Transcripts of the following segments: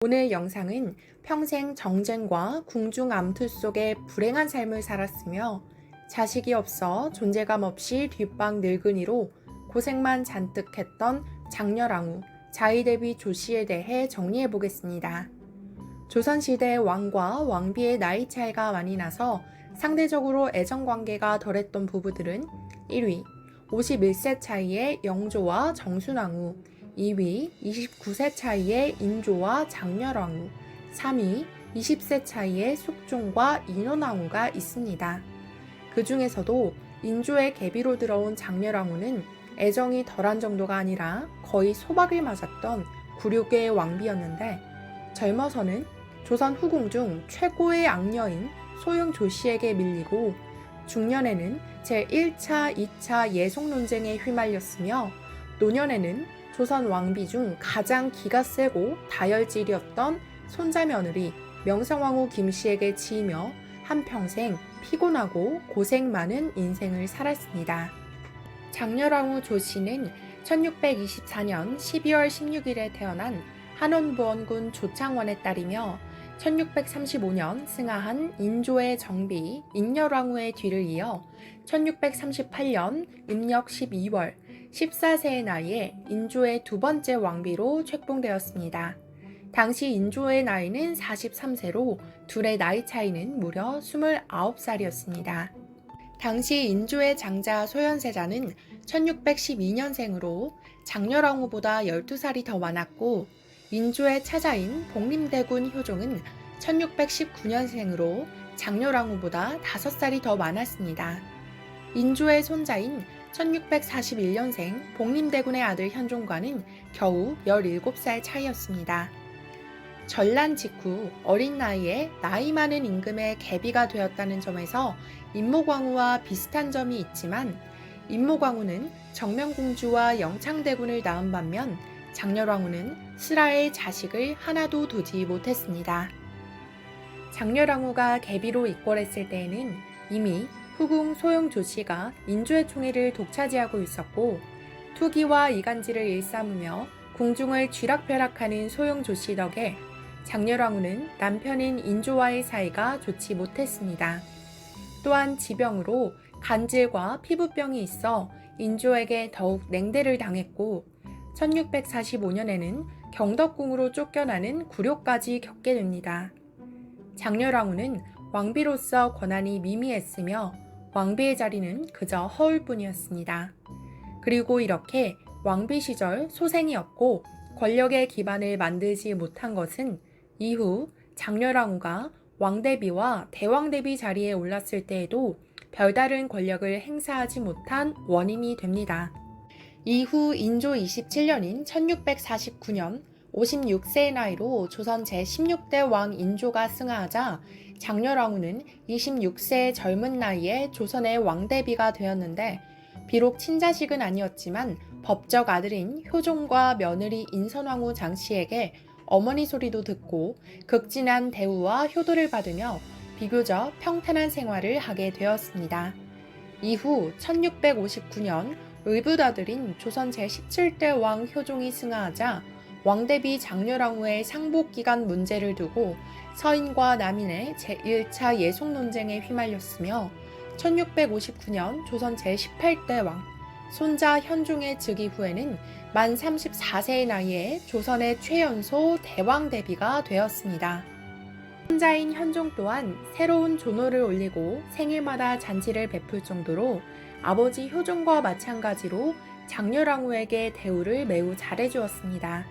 오늘 영상은 평생 정쟁과 궁중 암투 속에 불행한 삶을 살았으며 자식이 없어 존재감 없이 뒷방 늙은이로 고생만 잔뜩 했던 장렬왕후 자의대비 조씨에 대해 정리해 보겠습니다. 조선시대 왕과 왕비의 나이 차이가 많이 나서 상대적으로 애정관계가 덜했던 부부들은 1위 51세 차이의 영조와 정순왕후, 2위 29세 차이의 인조와 장렬왕후, 3위 20세 차이의 숙종과 인원왕후가 있습니다. 그 중에서도 인조의 계비로 들어온 장렬왕후는 애정이 덜한 정도가 아니라 거의 소박을 맞았던 굴욕의 왕비였는데 젊어서는 조선 후궁 중 최고의 악녀인 소용 조씨에게 밀리고 중년에는 제1차, 2차 예속 논쟁에 휘말렸으며 노년에는 조선 왕비 중 가장 기가 세고 다혈질이었던 손자며느리 명성왕후 김씨에게 치이며 한평생 피곤하고 고생 많은 인생을 살았습니다. 장렬왕후 조씨는 1624년 12월 16일에 태어난 한원부원군 조창원의 딸이며 1635년 승하한 인조의 정비 인열왕후의 뒤를 이어 1638년 음력 12월 14세의 나이에 인조의 두 번째 왕비로 책봉되었습니다. 당시 인조의 나이는 43세로 둘의 나이 차이는 무려 29살이었습니다. 당시 인조의 장자 소현세자는 1612년생으로 장렬왕후보다 12살이 더 많았고 인조의 차자인 복림대군 효종은 1619년생으로 장렬왕후보다 5살이 더 많았습니다. 인조의 손자인 1641년생 복림대군의 아들 현종과는 겨우 17살 차이였습니다. 전란 직후 어린 나이에 나이 많은 임금의 계비가 되었다는 점에서 인목왕후와 비슷한 점이 있지만 인목왕후는 정명공주와 영창대군을 낳은 반면 장렬왕후는 슬하의 자식을 하나도 두지 못했습니다. 장렬왕후가 계비로 입궐했을 때에는 이미 후궁 소용 조씨가 인조의 총애를 독차지하고 있었고 투기와 이간질을 일삼으며 궁중을 쥐락펴락하는 소용 조씨 덕에 장렬왕후는 남편인 인조와의 사이가 좋지 못했습니다. 또한 지병으로 간질과 피부병이 있어 인조에게 더욱 냉대를 당했고 1645년에는 경덕궁으로 쫓겨나는 굴욕까지 겪게 됩니다. 장렬왕후는 왕비로서 권한이 미미했으며 왕비의 자리는 그저 허울뿐이었습니다. 그리고 이렇게 왕비 시절 소생이 없고 권력의 기반을 만들지 못한 것은 이후 장렬왕후가 왕대비와 대왕대비 자리에 올랐을 때에도 별다른 권력을 행사하지 못한 원인이 됩니다. 이후 인조 27년인 1649년 56세의 나이로 조선 제16대 왕 인조가 승하하자 장렬왕후는 26세의 젊은 나이에 조선의 왕대비가 되었는데 비록 친자식은 아니었지만 법적 아들인 효종과 며느리 인선왕후 장씨에게 어머니 소리도 듣고 극진한 대우와 효도를 받으며 비교적 평탄한 생활을 하게 되었습니다. 이후 1659년 의붓아들인 조선 제17대 왕 효종이 승하하자 왕대비 장렬왕후의 상복기간 문제를 두고 서인과 남인의 제1차 예속 논쟁에 휘말렸으며 1659년 조선 제18대 왕 손자 현종의 즉위 후에는 만 34세의 나이에 조선의 최연소 대왕대비가 되었습니다. 손자인 현종 또한 새로운 존호를 올리고 생일마다 잔치를 베풀 정도로 아버지 효종과 마찬가지로 장렬왕후에게 대우를 매우 잘해주었습니다.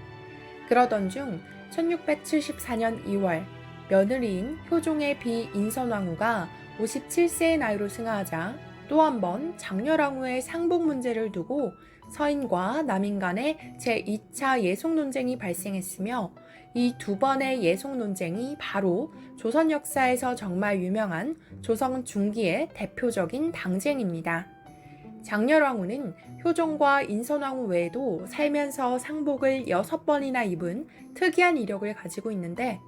그러던 중 1674년 2월 며느리인 효종의 비 인선왕후가 57세의 나이로 승하하자 또 한 번 장렬왕후의 상복 문제를 두고 서인과 남인 간의 제2차 예속 논쟁이 발생했으며 이 두 번의 예속 논쟁이 바로 조선 역사에서 정말 유명한 조선 중기의 대표적인 당쟁입니다. 장렬왕후는 효종과 인선왕후 외에도 살면서 상복을 6번이나 입은 특이한 이력을 가지고 있는데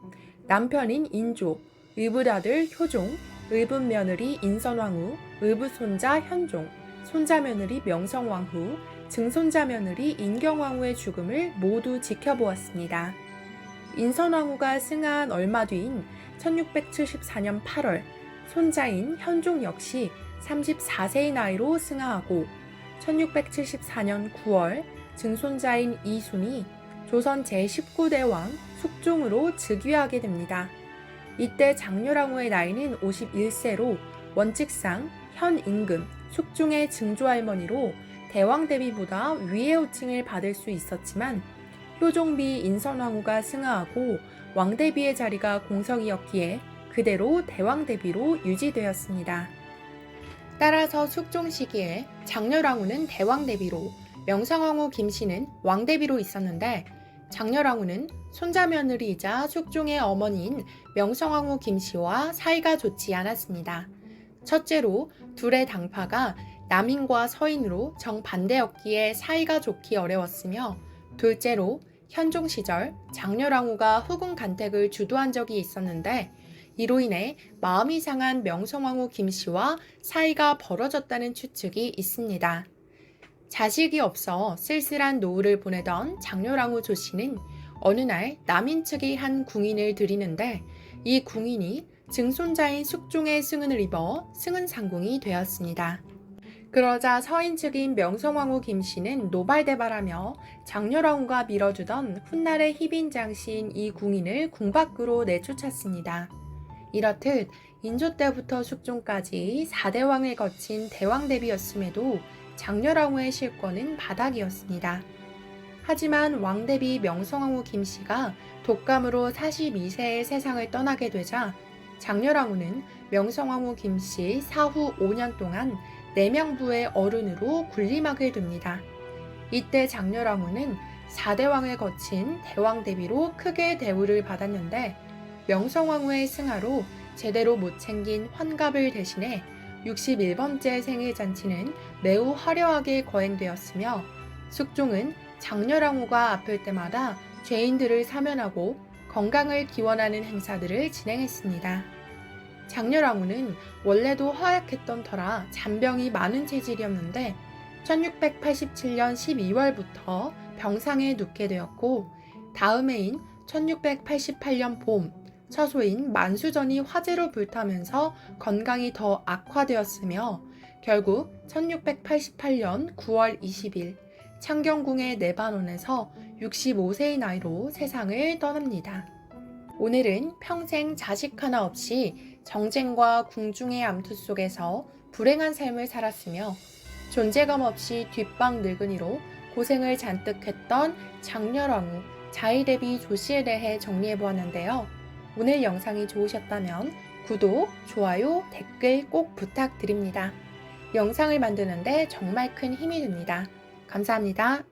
남편인 인조, 의붓아들 효종, 의붓며느리 인선왕후, 의붓손자 현종, 손자며느리 명성왕후, 증손자며느리 인경왕후의 죽음을 모두 지켜보았습니다. 인선왕후가 승하한 얼마 뒤인 1674년 8월 손자인 현종 역시 34세의 나이로 승하하고 1674년 9월 증손자인 이순이 조선 제19대 왕 숙종으로 즉위하게 됩니다. 이때 장렬왕후의 나이는 51세로 원칙상 현 임금 숙종의 증조할머니로 대왕 대비보다 위의 호칭을 받을 수 있었지만 효종비 인선왕후가 승하하고 왕대비의 자리가 공석이었기에 그대로 대왕 대비로 유지되었습니다. 따라서 숙종 시기에 장렬왕후는 대왕 대비로, 명성황후 김씨는 왕 대비로 있었는데 장렬왕후는 손자 며느리이자 숙종의 어머니인 명성황후 김씨와 사이가 좋지 않았습니다. 첫째로 둘의 당파가 남인과 서인으로 정반대였기에 사이가 좋기 어려웠으며, 둘째로 현종 시절 장렬왕후가 후궁 간택을 주도한 적이 있었는데 이로 인해 마음이 상한 명성황후 김씨와 사이가 벌어졌다는 추측이 있습니다. 자식이 없어 쓸쓸한 노후를 보내던 장렬왕후 조씨는 어느 날 남인 측이 한 궁인을 들이는데 이 궁인이 증손자인 숙종의 승은을 입어 승은상궁이 되었습니다. 그러자 서인 측인 명성황후 김씨는 노발대발하며 장렬왕후가 밀어주던 훗날의 희빈 장씨인 이 궁인을 궁 밖으로 내쫓았습니다. 이렇듯 인조 때부터 숙종까지 4대 왕을 거친 대왕 대비였음에도 장렬왕후의 실권은 바닥이었습니다. 하지만 왕대비 명성황후 김씨가 독감으로 42세의 세상을 떠나게 되자 장렬왕후는 명성황후 김씨 사후 5년 동안 내명부의 어른으로 군림하게 됩니다. 이때 장렬왕후는 4대 왕을 거친 대왕 대비로 크게 대우를 받았는데 명성황후의 승하로 제대로 못 챙긴 환갑을 대신해 61번째 생일잔치는 매우 화려하게 거행되었으며 숙종은 장렬왕후가 아플 때마다 죄인들을 사면하고 건강을 기원하는 행사들을 진행했습니다. 장렬왕후는 원래도 허약했던 터라 잔병이 많은 체질이었는데 1687년 12월부터 병상에 눕게 되었고 다음 해인 1688년 봄 처소인 만수전이 화재로 불타면서 건강이 더 악화되었으며 결국 1688년 9월 20일 창경궁의 내반원에서 65세의 나이로 세상을 떠납니다. 오늘은 평생 자식 하나 없이 정쟁과 궁중의 암투 속에서 불행한 삶을 살았으며 존재감 없이 뒷방 늙은이로 고생을 잔뜩 했던 장렬왕후 자이대비 조씨에 대해 정리해보았는데요. 오늘 영상이 좋으셨다면 구독, 좋아요, 댓글 꼭 부탁드립니다. 영상을 만드는데 정말 큰 힘이 됩니다. 감사합니다.